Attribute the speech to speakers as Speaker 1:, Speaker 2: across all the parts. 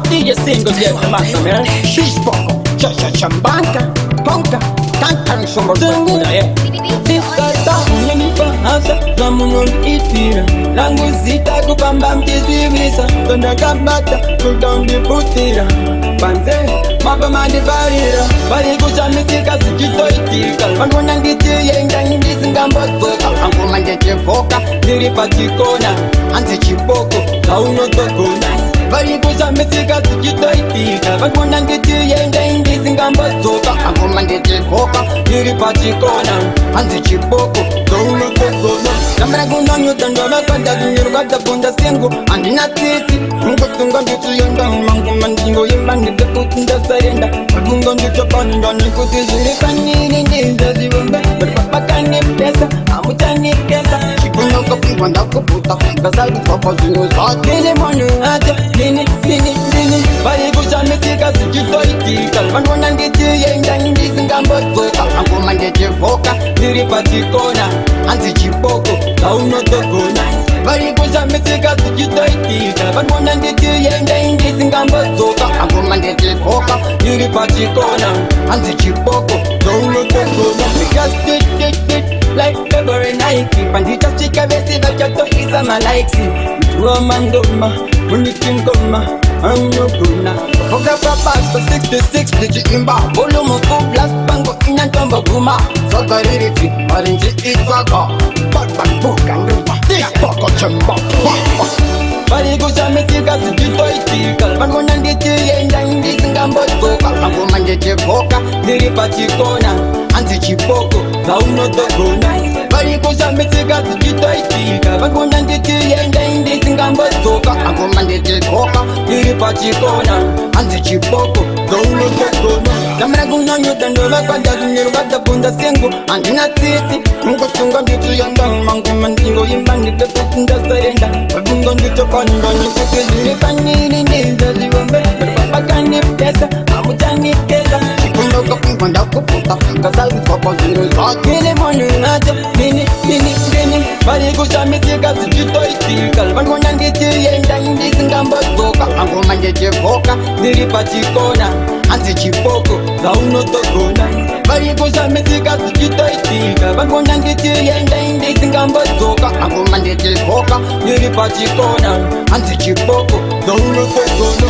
Speaker 1: DJ single get the master man.
Speaker 2: She's Boko, Chambanga, Ponka, Kankan
Speaker 1: Zungu
Speaker 2: Shumba.
Speaker 1: yeah. Nikata mnyenipa hasa zamunon itira langu zita kupamba mtizibisa tonda kabata kutambi putira banze maba mandi barira bari kushamisika zikitoitika vanona ngiti yenga ngisi ngambazoka angoma ngechevoka ndiri pachikona anzi chiboko zaunotogona bari kushamisika zikitoitika vanona ngiti yenga ngisi ngambazoka angoma ngechevoka ndiri pachikona anzi chiboko zaunotogona namara kunanyuta ndovakanda zinyerukadza ponda sengu andina tsitsi ngotunga ndituyenda mangoma ndingo yembanide kuti ndasarenda akunga nditopanda nekuti zviri panini ndizazivomba varipapakanepesa amuchanekesa chikunokapingwa ndakuputa ngasakutsvakwa zvinhu zvakele munhu acha nini vari kushamisika zichitoitika vanona nditiyenda ndisingambodzoka angoma ndechevoka ndiri pachikona anzi chiboko zaunotogona vari kushamisika zichitoitika vanona nditiyenda ndisingambodzoka angoma ndechevoka ndiri pachikona anzi chiboko zaunotogona like February Nike pandichachika vese vachatoisa malaiksi mtuwa mangoma munitingoma amnogona okapapasa 66 ndichiimba volume full blast bango inantomba guma sogaririfi marinji itwaka patpapuka ndumba poko chemba vari kushamisika zichitoitika vanona nditiyenda ndisingambodzoka angoma ndechevoka ndiri pachikona anzi chiboko zaunotogona vari kushamisika zichitoitika vanona nditiyenda ndisingambodzoka angoma ndechevoka ndiri pachikona anzi chiboko zaunotogona namara kunanyuta ndovakanda zinyerukadzapunda sengu andina tsitsi ngotunga ndituyenda mangoma ndingoyimba ndipekuti ndasarenda vakunga nditopanda nekuti zviri panini ndizazivombe varipapakanepesa amuchanekesa chikundokapingwa ndakuputa ngasakutsvakwa zvinhu zvakele munhu acha nini vari kushamisika zichitoitika vanona nditiyenda ndisingambodzoka angoma ndechevoka ndiri pachikona anzi chiboko zaunotogona vari kushamisika zichitoitika vanona nditiyenda ndisingambodzoka angoma ndechevoka ndiri pachikona anzi chiboko zaunotogona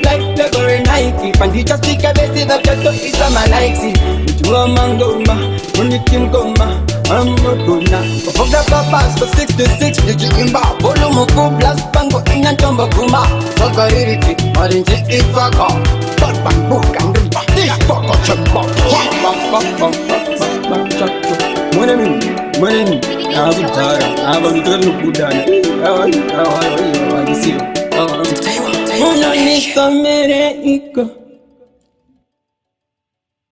Speaker 1: like February Nike pandichasvika vese vachatoisa malaiksi mtuwa mangoma munitingoma amnogona vafoka papasa 66 ndichiimba volume full blast bango inantomba guma sogaririfi marinji itwaka patpambuka ndumba poko chemba mweneni akudhara ava nditori nokudana munonisamere iko